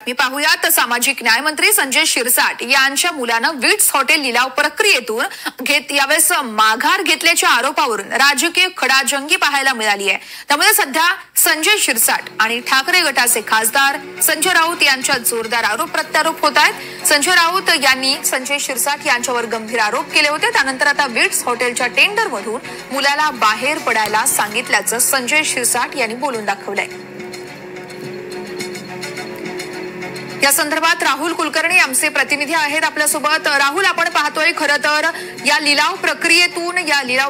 मी पाहूयात सामाजिक न्याय मंत्री संजय शिरसाट यांच्या मुलानं विट्स हॉटेल लिलाव प्रक्रियेतून यावेळेस माघार घेतल्याच्या आरोपावरून राजकीय खडाजंगी पाहायला मिळाली आहे. त्यामुळे सध्या संजय शिरसाट आणि ठाकरे गटाचे खासदार संजय राऊत यांच्यात जोरदार आरोप प्रत्यारोप होत आहेत. संजय राऊत यांनी संजय शिरसाट यांच्यावर गंभीर आरोप केले होते. त्यानंतर आता विट्स हॉटेलच्या टेंडरमधून मुलाला बाहेर पडायला सांगितल्याचं संजय शिरसाट यांनी बोलून दाखवलंय. या संदर्भात राहुल कुलकर्णी आमचे प्रतिनिधी आहेत आपल्यासोबत. राहुल, आपण पाहतोय खरं तर या लिलाव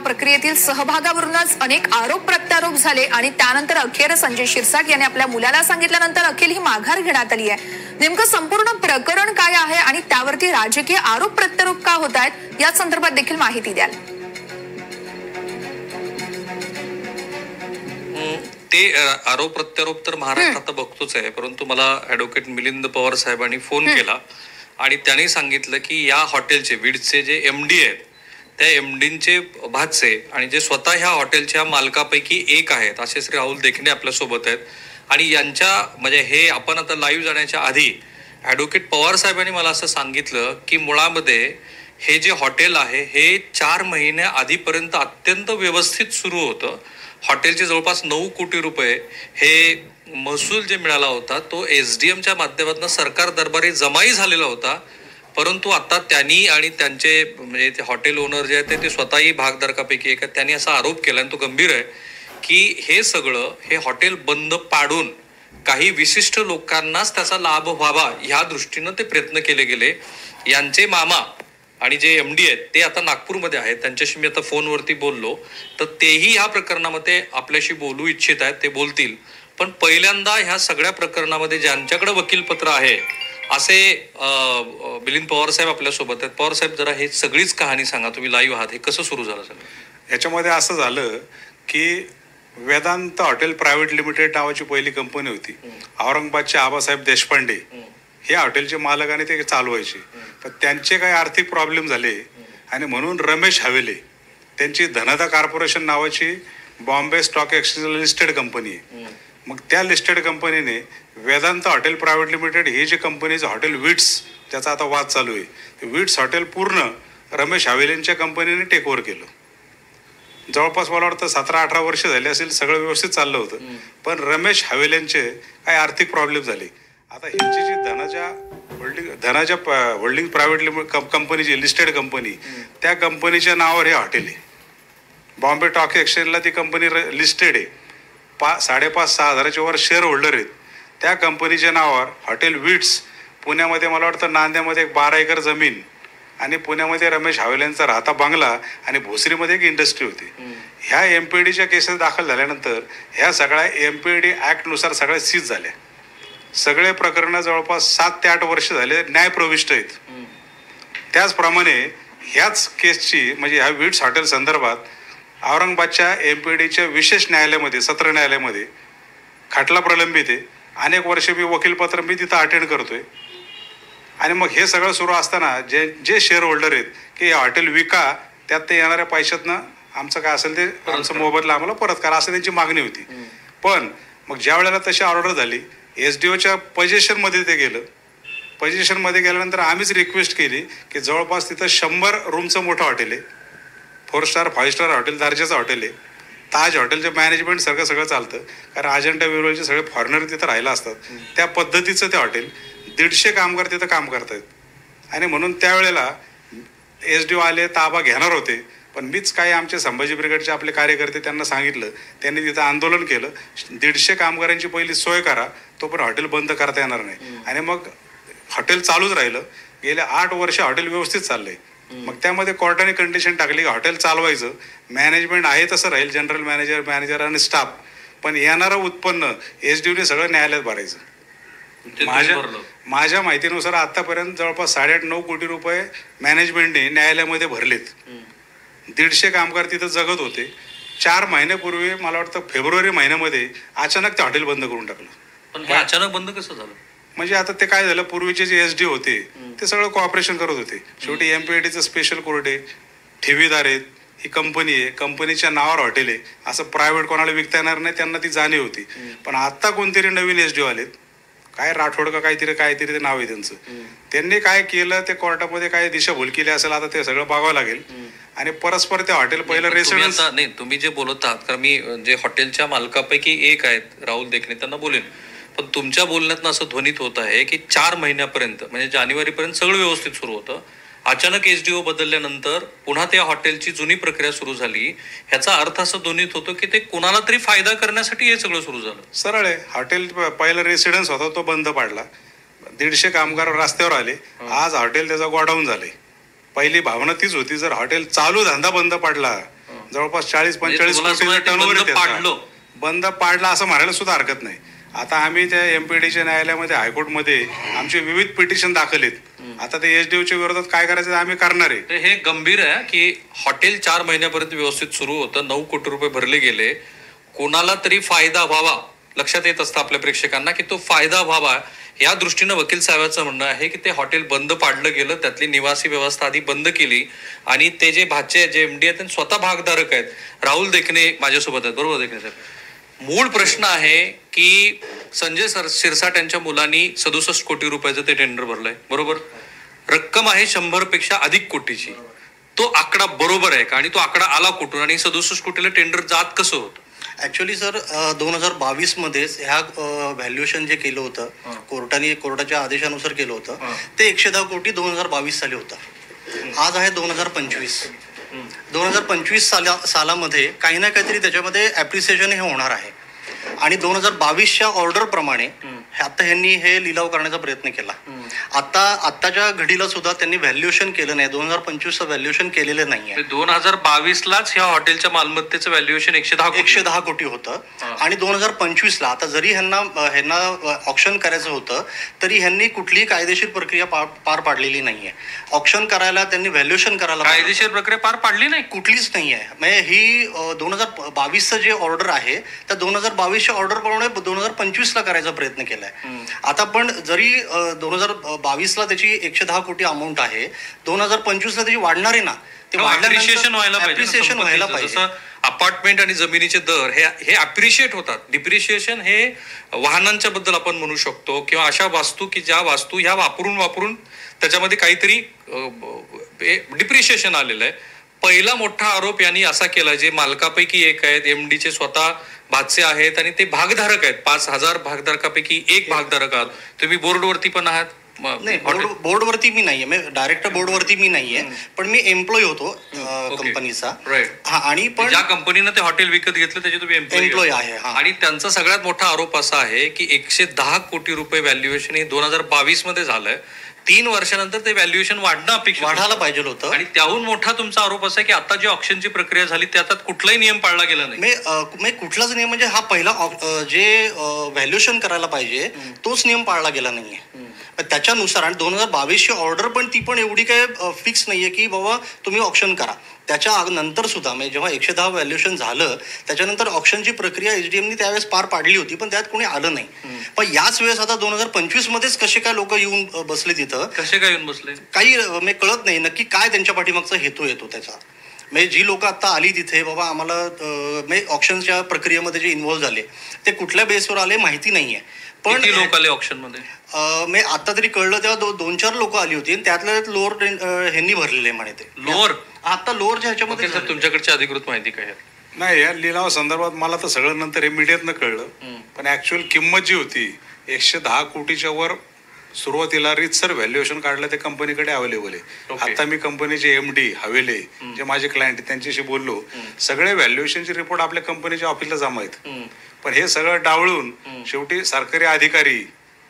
प्रक्रियेतील सहभागावरूनच अनेक आरोप प्रत्यारोप झाले आणि त्यानंतर अखेर संजय शिरसाट यांनी आपल्या मुलाला सांगितल्यानंतर अखेर ही माघार घेण्यात आली आहे. नेमकं संपूर्ण प्रकरण काय आहे आणि त्यावरती राजकीय आरोप प्रत्यारोप का होत आहेत या संदर्भात देखील माहिती द्याल. ते आरोप प्रत्यारोप तर महाराष्ट्रात बघतोच आहे, परंतु मला ॲडव्होकेट मिलिंद पवार साहेबांनी फोन केला आणि त्यांनी सांगितलं की या हॉटेलचे विड्सचे जे MD आहेत त्या MDचे भाचे आणि जे स्वतः ह्या हॉटेलच्या मालकापैकी एक आहेत असे श्री राहुल देखणे आपल्यासोबत आहेत. आणि यांच्या म्हणजे हे आपण आता लाईव्ह जाण्याच्या आधी ॲडव्होकेट पवार साहेबांनी मला असं सांगितलं की मुळामध्ये हे जे हॉटेल आहे हे 4 महिन्या आधीपर्यंत अत्यंत व्यवस्थित सुरू होतं. हॉटेलचे जवळपास 9 कोटी रुपये हे महसूल जे मिळाला होता तो SDMच्या माध्यमातून सरकार दरबारी जमाही झालेला होता. परंतु आता त्यांनी आणि त्यांचे म्हणजे ते हॉटेल ओनर जे आहेत ते स्वतःही भागधारकापैकी एक आहेत, त्यांनी असा आरोप केला आणि तो गंभीर आहे की हे सगळं हे हॉटेल बंद पाडून काही विशिष्ट लोकांनाच त्याचा लाभ व्हावा ह्या दृष्टीनं ते प्रयत्न केले गेले. यांचे मामा आणि जे MD आहेत ते आता नागपूरमध्ये आहेत, त्यांच्याशी मी आता फोनवरती बोललो तर तेही ह्या प्रकरणामध्ये आपल्याशी बोलू इच्छित आहेत, ते बोलतील. पण पहिल्यांदा ह्या सगळ्या प्रकरणामध्ये ज्यांच्याकडे वकीलपत्र आहे असे मिलिंद पवार साहेब आपल्यासोबत आहेत. पवार साहेब, जरा हे सगळीच कहाणी सांगा, तुम्ही लाईव्ह आहात, हे कसं सुरू झालं सगळं? याच्यामध्ये असं झालं की वेदांत हॉटेल प्रायव्हेट लिमिटेड नावाची पहिली कंपनी होती. औरंगाबादचे आबासाहेब देशपांडे हे हॉटेलचे मालक आणि ते चालवायचे. पण त्यांचे काही आर्थिक प्रॉब्लेम झाले आणि म्हणून रमेश हवेले त्यांची धनदा कॉर्पोरेशन नावाची Bombay stock exchange listed company आहे. मग त्या लिस्टेड कंपनीने वेदांत हॉटेल प्रायव्हेट लिमिटेड हे जे कंपनीचं हॉटेल विट्स, त्याचा आता वाद चालू आहे, विट्स हॉटेल पूर्ण रमेश हवेलेंच्या कंपनीने टेक ओव्हर केलं. जवळपास मला वाटतं 17-18 वर्ष झाले असेल, सगळं व्यवस्थित चाललं होतं. पण रमेश हवेलेंचे काही आर्थिक प्रॉब्लेम झाले. आता ह्यांची जी धनाच्या होल्डिंग प्रायव्हेट कंपनीची लिस्टेड कंपनी, त्या कंपनीच्या नावावर हे हॉटेल आहे. बॉम्बे स्टॉक एक्सचेंजला ती कंपनी लिस्टेड आहे. 5.5-6 हजाराच्या वर शेअर होल्डर आहेत. त्या कंपनीच्या नावावर हॉटेल विट्स, पुण्यामध्ये मला वाटतं नांद्यामध्ये 12 एकर जमीन आणि पुण्यामध्ये रमेश हवेल्यांचा राहता बंगला आणि भोसरीमध्ये एक इंडस्ट्री होती. ह्या MPDच्या केसेस दाखल झाल्यानंतर ह्या सगळ्या MPD ॲक्टनुसार सगळ्या सीज झाल्या. सगळे प्रकरणं जवळपास 7 ते 8 वर्ष झाले न्यायप्रविष्ट आहेत. त्याचप्रमाणे ह्याच केसची म्हणजे ह्या विट्स हॉटेल संदर्भात औरंगाबादच्या MPDच्या विशेष न्यायालयामध्ये, सत्र न्यायालयामध्ये खटला प्रलंबित आहे. अनेक वर्ष मी वकीलपत्र मी तिथं अटेंड करतोय. आणि मग हे सगळं सुरू असताना जे शेअर होल्डर आहेत की हॉटेल विका, त्यात ते येणाऱ्या पैशातनं आमचं काय असेल ते आमचं मोबदला आम्हाला परत करा असं त्यांची मागणी होती. पण मग ज्या वेळेला तशी ऑर्डर झाली, SDOच्या पोझिशनमध्ये ते गेलं. पोझिशनमध्ये गेल्यानंतर आम्हीच रिक्वेस्ट केली की जवळपास तिथं 100 रूमचं मोठं हॉटेल आहे, 4 स्टार 5 स्टार हॉटेल दर्जाचं हॉटेल आहे. ताज हॉटेलचं मॅनेजमेंट सगळं चालतं, कारण अजंठा वेरूळचे सगळे फॉरेनर तिथं राहायला असतात. त्या पद्धतीचं ते हॉटेल, 150 कामगार तिथं काम करतायत. आणि म्हणून त्यावेळेला SDO आले, ताबा घेणार होते. पण मीच काही आमचे संभाजी ब्रिगेडचे आपले कार्यकर्ते त्यांना सांगितलं, त्यांनी तिथं आंदोलन केलं. 150 कामगारांची पहिली सोय करा, तो पण हॉटेल बंद करता येणार नाही. आणि मग हॉटेल चालूच राहिलं. गेले 8 वर्ष हॉटेल व्यवस्थित चाललंय. मग त्यामध्ये कोर्टाने कंडिशन टाकली की हॉटेल चालवायचं, मॅनेजमेंट आहे तसं राहील, जनरल मॅनेजर आणि स्टाफ, पण येणारं उत्पन्न SDOने सगळं न्यायालयात भरायचं. माझ्या माहितीनुसार आतापर्यंत जवळपास 8.5-9 कोटी रुपये मॅनेजमेंटने न्यायालयामध्ये भरलेत. 150 कामगार तिथं जगत होते. 4 महिन्यापूर्वी मला वाटतं फेब्रुवारी महिन्यामध्ये अचानक ते हॉटेल बंद करून टाकलं. पण हे अचानक बंद कसं झालं? म्हणजे आता ते काय झालं, पूर्वीचे जे SDO होते ते सगळं कॉपरेशन करत होते. शेवटी MPDचं स्पेशल कोर्ट आहे, ठेवीदार आहेत, ही कंपनी आहे, कंपनीच्या नावावर हॉटेल आहे, असं प्रायव्हेट कोणाला विकता येणार नाही, त्यांना ती जाणीव होती. पण आता कोणतरी नवीन SDO आलेत, काय राठोड का काहीतरी ते नाव आहे त्यांचं. त्यांनी काय केलं ते कोर्टामध्ये काय दिशाभूल केली असेल आता ते सगळं बघावं लागेल. आणि परस्पर ते हॉटेल पहिलं रेसिडेन्स नाही, तुम्ही जे बोलत आहात, कारण मी जे हॉटेलच्या मालकापैकी एक आहेत राहुल देखणे, त्यांना बोलेन, पण तुमच्या बोलण्यातनं असं ध्वनित होत आहे की 4 महिन्यापर्यंत म्हणजे जानेवारीपर्यंत सगळं व्यवस्थित सुरू होतं. अचानक एसडीओ बदलल्यानंतर पुन्हा त्या हॉटेलची जुनी प्रक्रिया सुरू झाली. ह्याचा अर्थ असं ध्वनित होतो की ते कोणाला तरी फायदा करण्यासाठी हे सगळं सुरू झालं. सरळ आहे. हॉटेल पहिला रेसिडेन्स होता तो बंद पाडला, 150 कामगार रस्त्यावर आले. आज हॉटेल त्याचा गोडाऊन झाले. पहिली भावना तीच होती, जर हॉटेल चालू धंदा बंद पडला, जवळपास 40-45 कोटी टर्नओव्हर बंद पाडला असं म्हणायला सुद्धा हरकत नाही. आता आम्ही त्या एमपीडीच्या न्यायालयामध्ये, हायकोर्टमध्ये आमचे विविध पिटिशन दाखल आहेत. आता ते एसडीओच्या विरोधात काय करायचं आम्ही करणार आहे. हे गंभीर आहे की हॉटेल 4 महिन्यापर्यंत व्यवस्थित सुरू होतं, 9 कोटी रुपये भरले गेले, कोणाला तरी फायदा व्हावा. लक्षात येत असतं आपल्या प्रेक्षकांना की तो फायदा व्हावा, या दृष्टीनं वकील साहेबांचं म्हणणं आहे की ते हॉटेल बंद पाडलं गेलं, त्यातली निवासी व्यवस्था आधी बंद केली आणि ते जे भाचे जे एमडी आहेत ते स्वतः भागधारक आहेत. राहुल देखणे माझ्यासोबत आहेत. बरोबर देखणे साहेब, मूळ प्रश्न आहे की संजय शिरसाट यांच्या मुलांनी 67 कोटी रुपयाचं ते टेंडर भरलंय, बरोबर? रक्कम आहे 100 पेक्षा अधिक कोटीची. तो आकडा बरोबर आहे का आणि तो आकडा आला कुठून आणि 67 कोटीला टेंडर जात कसं होतं? ऍक्च्युली सर 2022 मध्येच ह्या व्हॅल्युएशन जे केलं होतं कोर्टाच्या आदेशानुसार केलं होतं ते 110 कोटी 2022 साली होतं. आज आहे 2025. 2025 सालामध्ये काही ना काहीतरी त्याच्यामध्ये ऍप्रिसिएशन हे होणार आहे आणि 2022च्या ऑर्डर प्रमाणे आता ह्यांनी हे लिलाव करण्याचा प्रयत्न केला. आत्ताच्या घडीला सुद्धा त्यांनी व्हॅल्युएशन केलं नाही. 2025चं व्हॅल्युएशन केलेलं नाहीये. 2022लाच ह्या हॉटेलच्या मालमत्तेचं व्हॅल्युएशन 110 कोटी होतं आणि 2025ला आता जरी ह्यांना ऑक्शन करायचं होतं तरी ह्यांनी कुठलीही कायदेशीर प्रक्रिया पार पाडलेली नाहीये. ऑक्शन करायला त्यांनी व्हॅल्युएशन करायला कायदेशीर प्रक्रिया पार पाडली नाही, कुठलीच नाहीये. म्हणजे ही 2022चं जे ऑर्डर आहे त्या 2022च्या ऑर्डर प्रमाणे 2025ला करायचा प्रयत्न केलाय. आता पण जरी 2022ला त्याची 110 कोटी अमाऊंट आहे, 2025ला त्याची वाढणार आहे ना, ते अप्रिशिएशन व्हायला पाहिजे. जसं अपार्टमेंट आणि जमिनीचे दर हे अप्रिशिएट होतात. डिप्रिशिएशन हे वाहनांच्या बद्दल आपण म्हणू शकतो किंवा अशा वास्तू की ज्या वास्तू ह्या वापरून त्याच्यामध्ये काहीतरी डिप्रिशिएशन आलेलं आहे. पहिला मोठा आरोप यांनी असा केला, जे मालकापैकी एक आहेत, एमडीचे स्वतः भाचे आहेत आणि ते भागधारक आहेत. 5000 भागधारकापैकी एक भागधारक आहात तुम्ही. बोर्डवरती पण आहात? नाही, बोर्डवरती मी नाहीये, मी डायरेक्टर बोर्डवरती मी नाहीये, पण मी एम्प्लॉय होतो कंपनीचा. हा, आणि पण ज्या कंपनीनं ते हॉटेल विकत घेतलं त्याचे तुम्ही एम्प्लॉय आहे. आणि त्यांचा सगळ्यात मोठा आरोप असा आहे की 110 कोटी रुपये व्हॅल्युएशन हे 2022 मध्ये झालंय. 3 वर्षानंतर ते व्हॅल्युएशन वाढायला पाहिजे होतं. आणि त्याहून मोठा तुमचा आरोप असा आहे की आता जी ऑक्शनची प्रक्रिया झाली त्यात कुठलाही नियम पाळला गेला नाही. कुठलाच नियम म्हणजे हा पहिला जे व्हॅल्युएशन करायला पाहिजे तोच नियम पाळला गेला नाहीये. त्याच्यानुसार आणि 2022ची ऑर्डर पण ती पण एवढी काय फिक्स नाहीये की बाबा तुम्ही ऑक्शन करा. त्याच्या नंतर सुद्धा म्हणजे जेव्हा 110 व्हॅल्युएशन झालं त्याच्यानंतर ऑक्शनची प्रक्रिया एचडीएमनी त्यावेळेस पार पाडली होती, पण त्यात कोणी आलं नाही. पण याच वेळेस आता 2025 मध्येच कसे काय लोक येऊन बसले तिथं, कसे काय येऊन बसले काही म्हणजे कळत नाही नक्की काय त्यांच्या पाठीमागचा हेतू येतो त्याचा. म्हणजे जी लोक आता आली तिथे बाबा आम्हाला म्हणजे ऑक्शनच्या प्रक्रियेमध्ये जे इन्व्हॉल्व्ह झाले ते कुठल्या बेसवर आले माहिती नाहीये. पण लोक आले ऑक्शन मध्ये मी आता तरी कळलं तेव्हा 2-4 लोक आली होती आणि त्यातल्या लोअर ह्यांनी भरलेले म्हणे. ते लोअर आता लोअरच्या ह्याच्यामध्ये तुमच्याकडची अधिकृत माहिती काय नाही. या लिलाव संदर्भात मला तर सगळं नंतर इमिडिएटनं कळलं, पण ऍक्च्युअल किंमत जी होती 110 कोटीच्या वर सुरुवातीला रीतसर व्हॅल्युएशन काढलं ते कंपनीकडे अवेलेबल आहे. आता मी कंपनीचे एमडी हवेले जे माझे क्लायंट त्यांच्याशी बोललो, सगळे व्हॅल्युएशनचे रिपोर्ट आपल्या कंपनीच्या ऑफिसला जमा आहेत. पण हे सगळं डावळून शेवटी सरकारी अधिकारी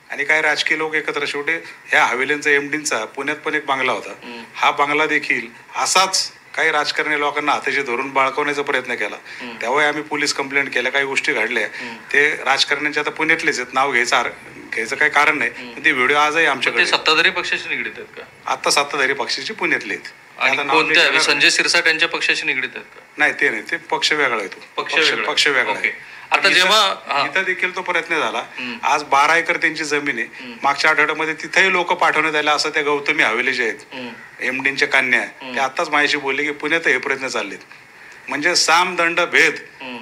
आणि काही राजकीय लोक एकत्र शेवटी ह्या हवेलींचा एमडींचा पुण्यात पण एक बंगला होता. हा बंगला देखील असाच काही राजकारणी लोकांना हाताशी धरून बाळकवण्याचा प्रयत्न केला. तेव्हा आम्ही पोलीस कंप्लेंट केल्या, काही गोष्टी घडल्या. ते राजकारण्यांचे आता पुण्यातलेच आहेत, नाव घ्यायचं काही कारण नाही, पण ते व्हिडिओ आजही आमच्याकडे. सत्ताधारी पक्षाशी निगडीत आहेत का? आता सत्ताधारी पक्षाचे पुण्यातले आहेत. संजय शिरसाट यांच्या पक्षाशी निगडीत आहेत का? नाही, ते नाही, ते पक्ष वेगळा आहे. तो पक्ष वेगळा आहे. आता जेव्हा इथं देखील तो प्रयत्न झाला. आज 12 एकर त्यांची जमीन आहे. मागच्या आठवड्यामध्ये तिथेही लोक पाठवण्यात आले. असं त्या गौतमी हवेली जे आहेत एमडींच्या कन्या, ते आताच माझ्याशी बोलले की पुण्यात हे प्रयत्न चाललेत. म्हणजे साम दंड भेद.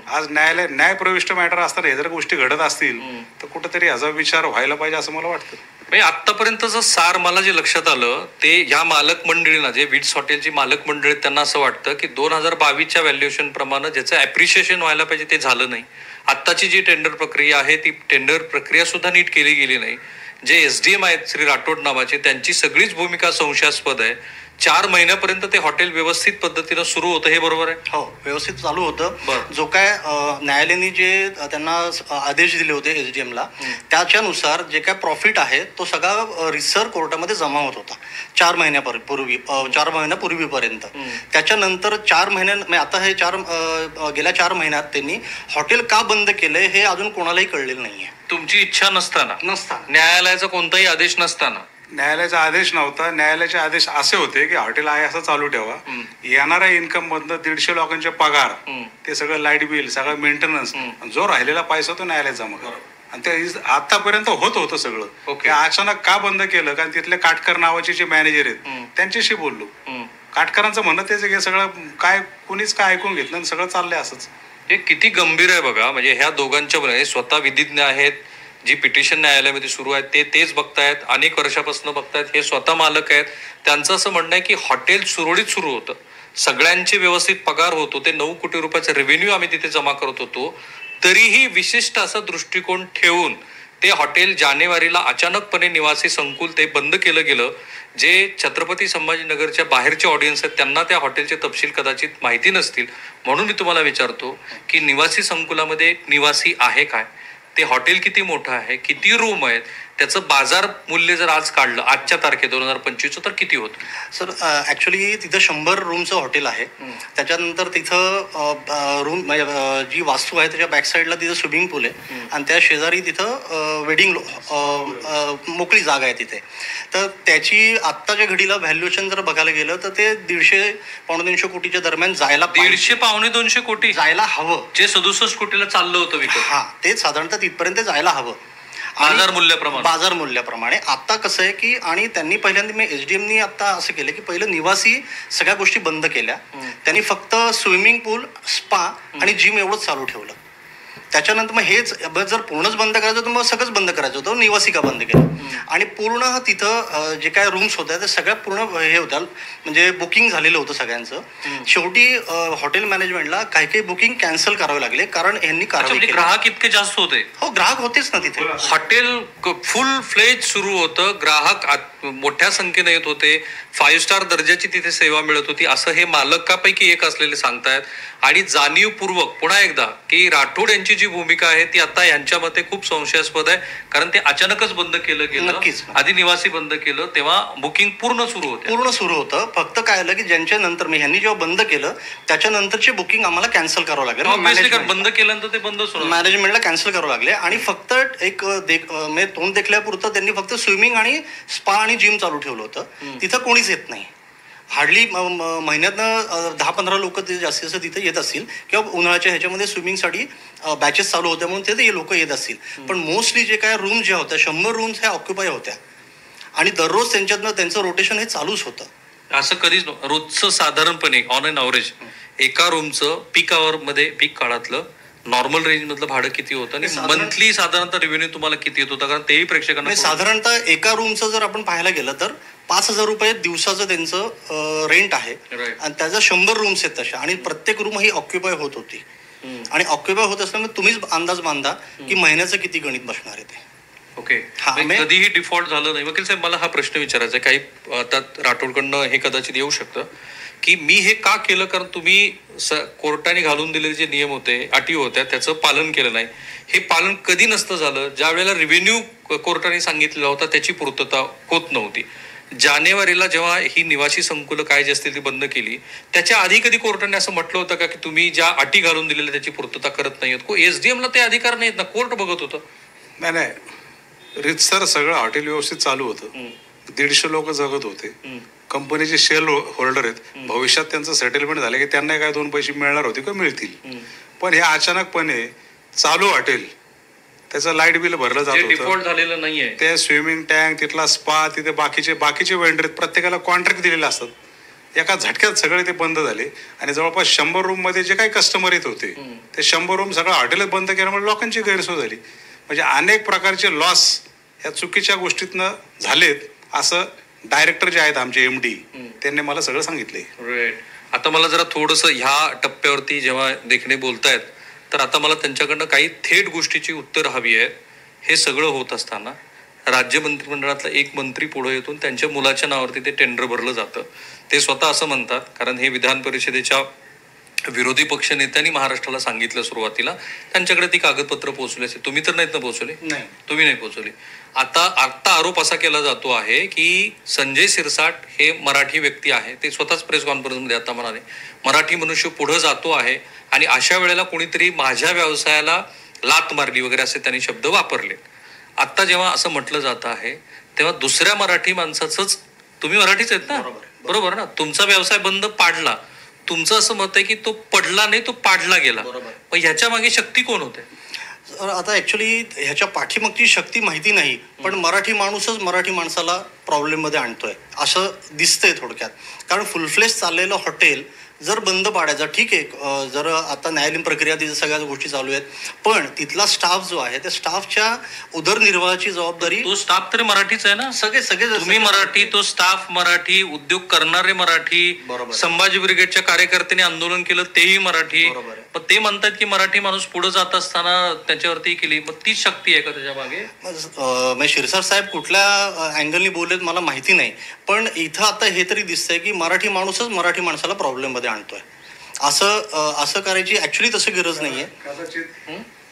आज न्याय प्रविष्ट मॅटर असताना हे जर गोष्टी घडत असतील तर कुठेतरी ह्याचा विचार व्हायला पाहिजे असं मला वाटतं. म्हणजे आतापर्यंतचं सार मला जे लक्षात आलं ते या मालक मंडळींना, जे विट्स हॉटेलची मालक मंडळी, त्यांना असं वाटतं की 2022च्या व्हॅल्युएशन प्रमाणे ज्याचं ऍप्रिशिएशन व्हायला पाहिजे ते झालं नाही. आत्ताची जी टेंडर प्रक्रिया आहे ती टेंडर प्रक्रिया सुद्धा नीट केली गेली नाही. जे SDM आहेत श्री राठोड नावाचे, त्यांची सगळीच भूमिका संशयास्पद आहे. 4 महिन्यापर्यंत ते हॉटेल व्यवस्थित पद्धतीनं सुरू होतं, हे बरोबर आहे? हो, व्यवस्थित चालू होतं. जो काय न्यायालयाने जे त्यांना आदेश दिले होते SDMला, त्याच्यानुसार जे काय प्रॉफिट आहे तो सगळा रिसर कोर्टामध्ये जमा होत होता 4 महिन्यापूर्वीपर्यंत. त्याच्यानंतर 4 महिन्यात, आता हे गेल्या 4 महिन्यात त्यांनी हॉटेल का बंद केलंय हे अजून कोणालाही कळलेलं नाहीये. तुमची इच्छा नसताना, न्यायालयाचा कोणताही आदेश नसताना? न्यायालयाचा आदेश नव्हता. न्यायालयाचे आदेश असे होते की हॉटेल आहे असं चालू ठेवा, येणाऱ्या इन्कम मधनं 150 लोकांचे पगार, ते सगळं लाईट बिल, सगळं मेंटेनन्स, जो राहिलेला पैसा तो न्यायालयात जमा करा. आणि ते आतापर्यंत होतं सगळं. अचानक का बंद केलं? कारण तिथले काटकर नावाचे जे मॅनेजर आहेत त्यांच्याशी बोललो. काटकरांचं म्हणणं तेच की सगळं काय कुणीच काय ऐकून घेतलं आणि सगळं चाललंय असंच. हे किती गंभीर आहे बघा. म्हणजे ह्या दोघांच्या स्वतः विधिज्ञ आहेत, जी पिटिशन न्यायालयामध्ये सुरू आहे तेच बघतायत, अनेक वर्षापासून बघतायत, हे स्वतः मालक आहेत. त्यांचं असं म्हणणं आहे की हॉटेल सुरळीत सुरू होतं, सगळ्यांचे व्यवस्थित पगार होत होते, 9 कोटी रुपयाचा रेव्हेन्यू आम्ही तिथे जमा करत होतो. तरीही विशिष्ट असा दृष्टिकोन ठेवून ते हॉटेल जानेवारीला अचानकपणे निवासी संकुल ते बंद केलं गेलं. जे छत्रपती संभाजीनगरच्या बाहेरचे ऑडियन्स आहेत त्यांना त्या हॉटेलचे तपशील कदाचित माहिती नसतील. म्हणून मी तुम्हाला विचारतो की निवासी संकुलामध्ये निवासी आहे काय, ते हॉटेल किती मोठं आहे, किती रूम आहेत, त्याचं बाजार मूल्य जर आज काढलं आजच्या तारखेत 2025 तर किती होतं? सर, ऍक्च्युली तिथं 100 रूमचं हॉटेल आहे. त्याच्यानंतर तिथं रूम जी वास्तू आहे त्याच्या बॅक साईडला तिथं स्विमिंग पूल आहे आणि त्या शेजारी तिथं वेडिंग मोकळी जागा आहे तिथे. तर त्याची आत्ताच्या घडीला व्हॅल्युएशन जर बघायला गेलं तर ते 150-250 कोटीच्या दरम्यान जायला 150-250 कोटी जायला हवं, जे 67 कोटीला चाललं होतं विकत. हा, ते साधारणतः तिथपर्यंत जायला हवं बाजार मूल्याप्रमाणे. आता कसं आहे की, आणि त्यांनी पहिल्यांदा SDMनी आता असं केलं की पहिलं निवासी सगळ्या गोष्टी बंद केल्या. त्यांनी फक्त स्विमिंग पूल, स्पा आणि जिम एवढंच चालू ठेवलं. त्याच्यानंतर मग हेच जर पूर्णच बंद करायचं होतं मग सगळंच बंद करायचं होतं, निवासी का बंद केलं. आणि पूर्ण तिथं जे काय रूम्स होत्या ते सगळ्या पूर्ण हे होत्या, म्हणजे बुकिंग झालेलं होतं सगळ्यांचं. शेवटी हॉटेल मॅनेजमेंटला काही बुकिंग कॅन्सल करावे लागले कारण यांनी ग्राहक इतके जास्त होते. हो, ग्राहक होतेच ना तिथे. हॉटेल फुल फ्लेज सुरू होतं, ग्राहक मोठ्या संख्येने येत होते, 5 स्टार दर्जाची तिथे सेवा मिळत होती, असं हे मालकापैकी एक असलेले सांगतायत. आणि जाणीवपूर्वक पुन्हा एकदा की राठोड यांची जी भूमिका आहे ती आता यांच्या मते खूप संशयास्पद आहे, कारण ते अचानकच बंद केलं गेलं. आधी निवासी बंद केलं तेव्हा बुकिंग पूर्ण सुरू होतं. फक्त काय आलं की ज्यांच्या नंतर ह्यांनी जेव्हा बंद केलं त्याच्यानंतरचे बुकिंग आम्हाला कॅन्सल करावं लागेल. बंद केल्यानंतर ते बंद मॅनेजमेंटला कॅन्सल करावं लागले आणि फक्त एक तोंड देखल्यापुरतं त्यांनी फक्त स्विमिंग आणि स्पा आणि जिम चालू ठेवलं होतं. तिथं कोणीच येत नाही. हार्डली महिन्यातनं 10-15 लोक जास्तीत जास्त तिथे येत असतील, किंवा उन्हाळ्याच्या ह्याच्यामध्ये स्विमिंगसाठी बॅचेस चालू होत्या म्हणून ते लोक येत असतील. पण मोस्टली जे काय रूम्स ज्या होत्या 100 रूम्स ह्या ऑक्युपाय होत्या आणि दररोज त्यांच्यातनं त्यांचं रोटेशन हे चालूच होतं. असं कधीच रोजचं साधारणपणे ऑन अन ॲव्हरेज एका रूमचं पीक आवर मध्ये, पीक काळातलं नॉर्मल रेंज मधलं भाडं किती होतं आणि मंथली साधारणतः रेव्हेन्यू तुम्हाला किती येत होता? कारण तेही प्रेक्षकांना साधारणतः एका रूमचं जर आपण पाहायला गेलं तर 5,000 रुपये दिवसाचं त्यांचं रेंट आहे आणि त्याचा 100 रूम्स आहेत तशा, आणि प्रत्येक रूम ही ऑक्युपाय होत होती. आणि ऑक्युपाय होत असल्यामुळे तुम्हीच अंदाज बांधा की महिन्याचं किती गणित बसणार आहे ते. ओके, कधीही डिफॉल्ट झालं नाही. वकील साहेब, मला हा प्रश्न विचारायचा आहे, काही आता राठोडकडनं हे कदाचित येऊ शकतं की मी हे का केलं, कारण तुम्ही कोर्टाने घालून दिलेले जे नियम होते, अटी होत्या, त्याचं पालन केलं नाही. हे पालन कधी नसतं झालं ज्या वेळेला रेव्हेन्यू कोर्टाने सांगितलेला होता त्याची पूर्तता होत नव्हती. जानेवारीला जेव्हा ही निवासी संकुलं काय जे असतील ती बंद केली, त्याच्या आधी कधी कोर्टाने असं म्हटलं होतं का की तुम्ही ज्या अटी घालून दिलेल्या त्याची पूर्तता करत नाहीत? SDMला ते अधिकार नाहीत ना, कोर्ट बघत होतं. नाही, रितसर सगळं हॉटेल व्यवस्थित चालू होतं, 150 लोक जगत होते, कंपनीचे शेअर होल्डर आहेत, भविष्यात त्यांचं सेटलमेंट झालं की त्यांना काय 2 पैसे मिळणार होते का मिळतील. पण हे अचानकपणे चालू हॉटेल, त्याचं लाईट बिल भरलं जात डिफॉल्ट झालेलं नाहीये. ते स्विमिंग टँक, तिथला स्पा, तिथे बाकीचे वेंडर प्रत्येकाला कॉन्ट्रॅक्ट दिलेले असतात. एका झटक्यात सगळे ते बंद झाले आणि जवळपास 100 रूममध्ये जे काही कस्टमर येत होते ते 100 रूम सगळं हॉटेलच बंद केल्यामुळे लोकांची गैरसोय झाली. म्हणजे अनेक प्रकारचे लॉस या चुकीच्या गोष्टीतनं झालेत असं डायरेक्टर जे आहेत आमचे MD त्यांनी मला सगळं सांगितलंय. राईट. आता मला जरा थोडंसं ह्या टप्प्यावरती जेव्हा देखणे बोलतायत तर आता मला त्यांच्याकडनं काही थेट गोष्टीची उत्तर हवी आहेत. हे सगळं होत असताना राज्य मंत्रिमंडळातला एक मंत्री पुढे येतून त्यांच्या मुलाच्या नावावरती ते टेंडर भरलं जातं. ते स्वतः असं म्हणतात, कारण हे विधान परिषदेच्या विरोधी पक्ष नेत्यांनी महाराष्ट्राला सांगितलं सुरुवातीला, त्यांच्याकडे ती कागदपत्र पोहोचली असेल. तुम्ही तर नाहीत ना पोहोचवली? नाही. तुम्ही नाही पोहोचवली. आता आरोप असा केला जातो आहे की संजय शिरसाट हे मराठी व्यक्ती आहे, ते स्वतःच प्रेस कॉन्फरन्समध्ये आता म्हणाले मराठी मनुष्य पुढे जातो आहे आणि अशा वेळेला कोणीतरी माझ्या व्यवसायाला लात मारली वगैरे असे त्यांनी शब्द वापरले. आता जेव्हा असं म्हटलं जात आहे तेव्हा दुसऱ्या मराठी माणसाचंच, तुम्ही मराठीच आहेत ना, बरोबर ना, तुमचा व्यवसाय बंद पाडला, तुमचं असं मत आहे की तो पडला नाही, तो पाडला गेला. पण ह्याच्या मागे शक्ती कोण होते? आता ऍक्च्युली ह्याच्या पाठीमागची शक्ती माहिती नाही, पण मराठी माणूसच मराठी माणसाला प्रॉब्लेम मध्ये आणतोय असं दिसतंय थोडक्यात. कारण फुलफ्लेश चाललेलं हॉटेल जर बंद पाडायचं, ठीक आहे, जर आता न्यायालयीन प्रक्रिया तिथे सगळ्या गोष्टी चालू आहेत, पण तिथला स्टाफ जो आहे त्या स्टाफच्या उदरनिर्वाहाची जबाबदारी, तो स्टाफ तरी मराठीच आहे ना, सगळे तुम्ही मराठी, तो स्टाफ मराठी, उद्योग करणारे मराठी, संभाजी ब्रिगेडच्या कार्यकर्त्यांनी आंदोलन केलं तेही मराठी. पण ते म्हणतात की मराठी माणूस पुढे जात असताना त्याच्यावरती केली, मग तीच शक्ती आहे का त्याच्या मागे? शिरसाट साहेब कुठल्या अँगलनी बोललेत मला माहिती नाही, पण इथं आता हे तरी दिसतंय की मराठी माणूसच मराठी माणसाला प्रॉब्लेम मध्ये आणतोय. असं करायची ऍक्च्युली तसं गरज नाहीये.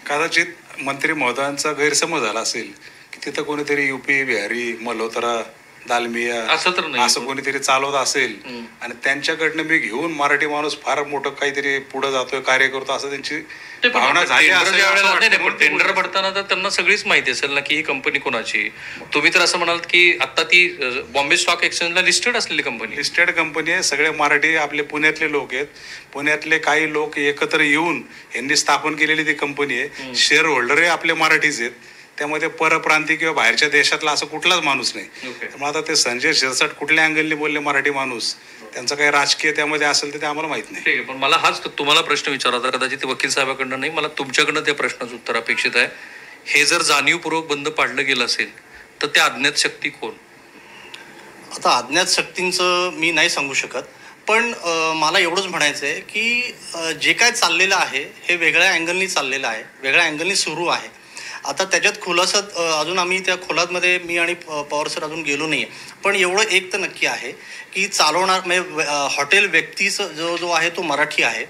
कदाचित मंत्री महोदयांचा गैरसमज झाला असेल की तिथं कोणीतरी UP बिहारी मल्होत्रा दालमिया असं कोणीतरी चालवत असेल आणि त्यांच्याकडनं मी घेऊन मराठी माणूस फार मोठं काहीतरी पुढे जातोय, कार्य करतो असं त्यांची भावना झाली. पण टेंडर भरताना तर त्यांना सगळीच माहिती असेल ना की ही कंपनी कोणाची. तुम्ही तर असं म्हणाल की आता ती बॉम्बे स्टॉक एक्सचेंजला लिस्टेड असलेली कंपनी, लिस्टेड कंपनी आहे. सगळे मराठी आपले पुण्यातले लोक आहेत. पुण्यातले काही लोक एकत्र येऊन यांनी स्थापन केलेली ती कंपनी आहे. शेअर होल्डरही आपले मराठीच आहेत. त्यामध्ये परप्रांतीय किंवा बाहेरच्या देशातला असं कुठलाच माणूस नाही. त्यामुळे आता ते संजय शिरसाट कुठल्या अँगलने बोलले मराठी माणूस, त्यांचं काही राजकीय त्यामध्ये असेल तर ते आम्हाला माहित नाही. ठीक आहे, पण मला हाच तुम्हाला प्रश्न विचारायचा, कदाचित वकील साहेबांकडनं नाही, मला तुमच्याकडनं त्या प्रश्नाचं उत्तर अपेक्षित आहे. हे जर जाणीवपूर्वक बंद पाडलं गेलं असेल तर त्या अज्ञात शक्ती कोण? आता अज्ञात शक्तींचं मी नाही सांगू शकत, पण मला एवढंच म्हणायचं आहे की जे काय चाललेलं आहे हे वेगळ्या अँगलनी चाललेलं आहे, वेगळ्या अँगलनी सुरू आहे. आता त्याच्यात खुलासा अजून आम्ही त्या खोलातमध्ये मी आणि पवार सर अजून गेलो नाही आहे, पण एवढं एक तर नक्की आहे की चालवणार म्हणजे हॉटेल व्यक्तीचं जो आहे तो मराठी आहे.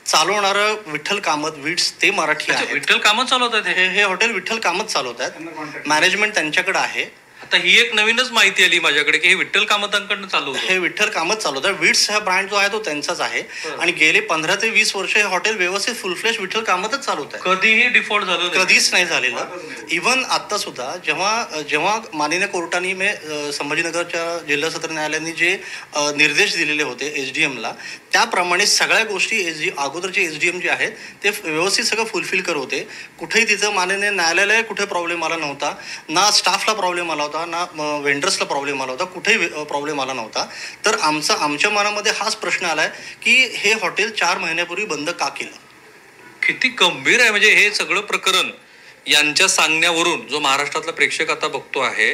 चालवणारं विठ्ठल कामत विट्स ते मराठी आहे. विठ्ठल कामत चालवतात हे हॉटेल विठ्ठल कामत चालवत आहेत, मॅनेजमेंट त्यांच्याकडे आहे. आता ही एक नवीनच माहिती आली माझ्याकडे की हे विठ्ठल कामतांकडनं चालू होतं. हे विठ्ठल कामत चालवत आहे. विट्स हा ब्रँड जो आहे तो त्यांचाच आहे आणि गेले 15 ते 20 वर्ष हे हॉटेल व्यवस्थित फुलफ्लेश विठ्ठल कामतच चालवत आहे. कधीही डिफॉल्ट झालं कधीच नाही झालेलं. इव्हन आता सुद्धा जेव्हा माननीय कोर्टाने संभाजीनगरच्या जिल्हा सत्र न्यायालयाने जे निर्देश दिलेले होते SDMला, त्याप्रमाणे सगळ्या गोष्टी अगोदरचे SDM जे आहेत ते व्यवस्थित सगळं फुलफिल करत होते. कुठेही तिथं माननीय न्यायालयाला कुठे प्रॉब्लेम आला नव्हता, ना स्टाफला प्रॉब्लेम आला होता, ना वेंडर्सला प्रॉब्लेम आला होता, कुठेही प्रॉब्लेम आला नव्हता. तर आमच्या मनामध्ये हाच प्रश्न आलाय की हे हॉटेल 4 महिन्यापूर्वी बंद का केलं? किती गंभीर आहे म्हणजे हे सगळं प्रकरण. यांच्या सांगण्यावरून जो महाराष्ट्रातला प्रेक्षक आता बघतो आहे,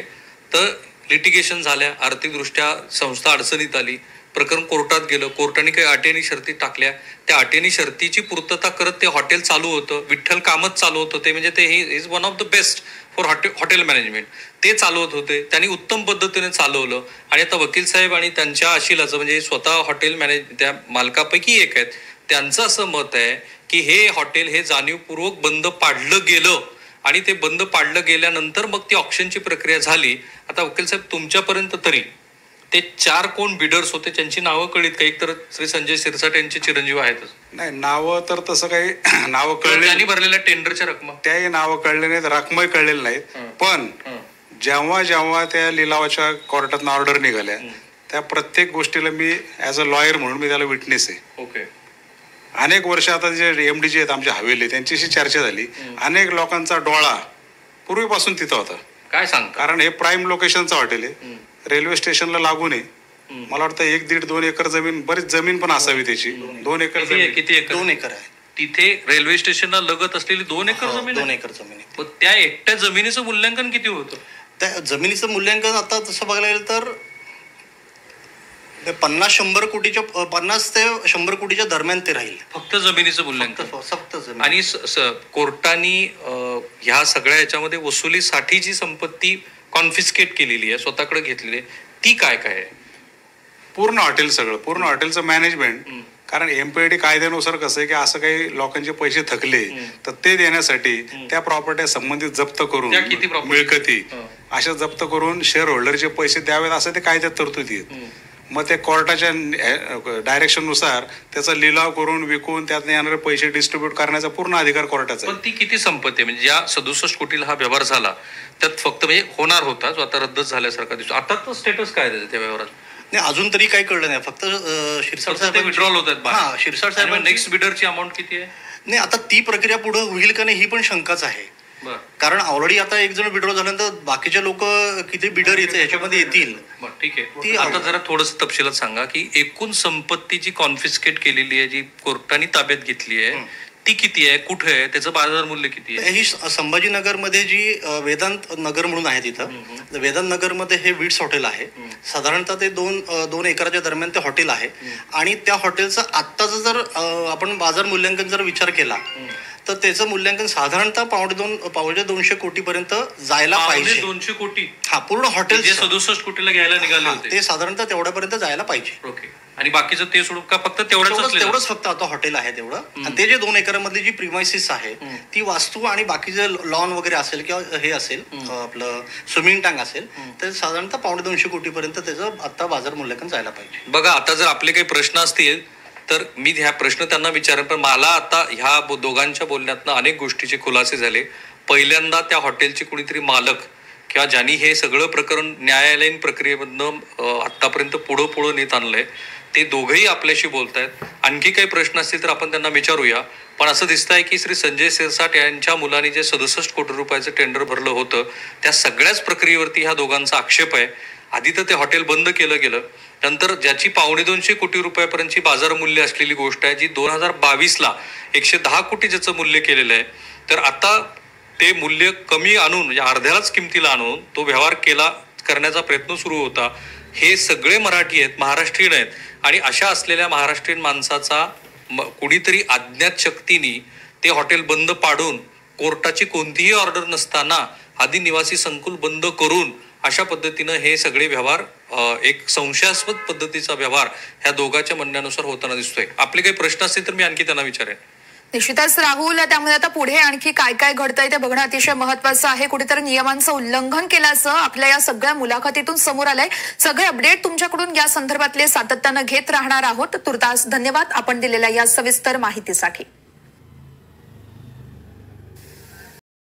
तर लिटिगेशन झाल्या, आर्थिकदृष्ट्या संस्था अडचणीत आली, प्रकरण कोर्टात गेलं, कोर्टाने काही अटी आणि शर्ती टाकल्या, त्या अटी आणि शर्तीची पूर्तता करत ते हॉटेल चालू होतं. विठ्ठल कामत चालू होतं ते, म्हणजे ते is one of the best for hotel management. ते चालवत होते, त्यांनी उत्तम पद्धतीने चालवलं. आणि आता वकील साहेब आणि त्यांच्या अशिलाचं म्हणजे स्वतः हॉटेल त्या मालकापैकी एक आहेत, त्यांचं असं मत आहे की हे हॉटेल हे जाणीवपूर्वक बंद पाडलं गेलं आणि ते बंद पाडलं गेल्यानंतर मग ती ऑक्शनची प्रक्रिया झाली. आता वकील साहेब तुमच्यापर्यंत तरी ते 4 कोण बिडर्स होते त्यांची नावं कळलीत का? एक तर श्री संजय शिरसाट यांचे चिरंजीव आहेतच. नाही, नावं तर तसं काही नावं कळले, त्यांनी भरलेल्या टेंडरच्या रकमा त्याही नावं कळले नाहीत, रकमाही कळलेल्या नाहीत. पण जेव्हा त्या लिलावाच्या कोर्टात ऑर्डर निघाल्या त्या प्रत्येक गोष्टीला मी ऍज अ लॉयर म्हणून मी त्याला विटनेस आहे. ओके. अनेक वर्ष आता जे MD जे आहेत आमच्या हवेली त्यांच्याशी चर्चा झाली. अनेक लोकांचा डोळा पूर्वीपासून तिथं होता. काय सांग? कारण हे प्राईम लोकेशनचं हॉटेल आहे, रेल्वे स्टेशनला लागून आहे, मला वाटतं 1-1.5-2 एकर जमीन, बरीच जमीन पण असावी त्याची. 2 एकर जमीन. किती एकर? 2 एकर आहे. तिथे रेल्वे स्टेशनला लगत असलेली 2 एकर जमीन 2 आहे? एकर जमीन आहे. मग त्या एकट्या जमिनीचं मूल्यांकन किती होतं? त्या जमिनीचं मूल्यांकन आता तसं बघायला गेलं तर 50 ते 100 कोटीच्या दरम्यान ते राहील. फक्त जमिनीचं मूल्यांकन. फक्त जमीन. आणि कोर्टानी ह्या सगळ्या याच्यामध्ये वसुलीसाठी जी संपत्ती कॉन्फिस्केट केलेली आहे, स्वतःकडे घेतलेली आहे, ती काय काय आहे? पूर्ण हॉटेल, सगळं पूर्ण हॉटेलचं मॅनेजमेंट. कारण एमपीआयडी कायद्यानुसार कसं आहे की असं काही लोकांचे पैसे थकले तर ते देण्यासाठी त्या प्रॉपर्ट्या संबंधित जप्त करून, त्या किती property? मिळकती अशा जप्त करून शेअर होल्डरचे पैसे द्यावेत असं ते कायद्यात तरतुदी आहेत. मग ते कोर्टाच्या डायरेक्शननुसार त्याचा लिलाव करून विकून त्यात येणारे पैसे डिस्ट्रीब्यूट करण्याचा पूर्ण अधिकार कोर्टाचा आहे. पण ती किती संपत्ती आहे? म्हणजे ज्या 67 कोटीला हा व्यवहार झाला त्यात फक्त म्हणजे होणार होता जो आता रद्द झाल्यासारखा दिसतो. आता तर स्टेटस काय आहे त्या व्यवहारात? नाही, अजून तरी काही कळलं नाही. फक्त शिरसाट साहेब विड्रॉल होत आहेत. हा, शिरसाट साहेब नेक्स्ट बिडरची अमाऊंट किती आहे? नाही, आता ती प्रक्रिया पुढे होईल का नाही ही पण शंकाच आहे. कारण ऑलरेडी आता एक जण विड्रॉ झाल्यानंतर बाकीचे लोक किती बिडर येते ह्याच्यामध्ये येतील. ठीक आहे. आता जरा थोडंसं तपशिलात सांगा की एकूण संपत्ती जी कॉन्फिस्केट केलेली आहे, जी कोर्टाने ताब्यात घेतली आहे, ती किती आहे, कुठे आहे, त्याचं बाजार मूल्य किती आहे? ही संभाजीनगरमध्ये जी वेदांत नगर म्हणून आहे तिथं, वेदांत नगरमध्ये हे विट्स हॉटेल आहे. साधारणतः ते 2 एकराच्या दरम्यान ते हॉटेल आहे. आणि त्या हॉटेलचं आत्ताचं जर आपण बाजार मूल्यांकन जर विचार केला तर त्याचं मूल्यांकन साधारणतः 250 कोटीपर्यंत जायला पाहिजे. 200 कोटी? हा, पूर्ण हॉटेल 67 कोटीला घ्यायला निघाले होते ते साधारणतः तेवढ्यापर्यंत जायला पाहिजे. ओके. आणि बाकीचं ते सोडून का फक्त तेवढंच फक्त आता हॉटेल आहे तेवढं. आणि ते जे 2 एकरामधली जी प्रिमायसिस आहे ती वास्तू आणि बाकीचे लॉन वगैरे असेल किंवा हे असेल आपलं स्विमिंग टँक असेल तर साधारणतः 250 कोटीपर्यंत त्याचं आता बाजार मूल्यांकन जायला पाहिजे. बघा, आता जर आपले काही प्रश्न असतील तर मी ह्या प्रश्न त्यांना विचारेन, पण मला आता ह्या दोघांच्या बोलण्यातनं अनेक गोष्टीचे खुलासे झाले. पहिल्यांदा त्या हॉटेलचे कुणीतरी मालक किंवा ज्यांनी हे सगळं प्रकरण न्यायालयीन प्रक्रियेमधनं आतापर्यंत पुढं नेत आणलंय, ते दोघंही आपल्याशी बोलतायत. आणखी काही प्रश्न असतील तर आपण त्यांना विचारूया. पण असं दिसत आहे की श्री संजय शिरसाट यांच्या मुलांनी जे 67 कोटी रुपयाचं टेंडर भरलं होतं त्या सगळ्याच प्रक्रियेवरती ह्या दोघांचा आक्षेप आहे. आधी तर ते हॉटेल बंद केलं गेलं, नंतर ज्याची 250 कोटी रुपयापर्यंतची बाजार मूल्य असलेली गोष्ट आहे, जी 2022ला 110 कोटी ज्याचं मूल्य केलेलं आहे, तर आता ते मूल्य कमी आणून म्हणजे अर्ध्यालाच किमतीला आणून तो व्यवहार करण्याचा प्रयत्न सुरू होता. हे सगळे मराठी आहेत, महाराष्ट्रीयन आहेत. आणि अशा असलेल्या महाराष्ट्रीयन माणसाचा कुणीतरी अज्ञात शक्तीने ते हॉटेल बंद पाडून, कोर्टाची कोणतीही ऑर्डर नसताना आदिनिवासी संकुल बंद करून अशा पद्धतीनं हे सगळे व्यवहार, एक संशयास्पद पद्धतीचा व्यवहार ह्या दोघांच्या म्हणण्यानुसार होताना दिसतोय. आपले काही प्रश्न असतील तर मी आणखी त्यांना विचारेन. निश्चितच राहुल, त्यामुळे आता पुढे आणखी काय काय घडतंय ते बघणं अतिशय महत्वाचं आहे. कुठेतरी नियमांचं उल्लंघन केल्याचं आपल्या या सगळ्या मुलाखतीतून समोर आलंय. सगळे अपडेट तुमच्याकडून या संदर्भातले सातत्यानं घेत राहणार आहोत. तुर्तास धन्यवाद आपण दिलेल्या या सविस्तर माहितीसाठी.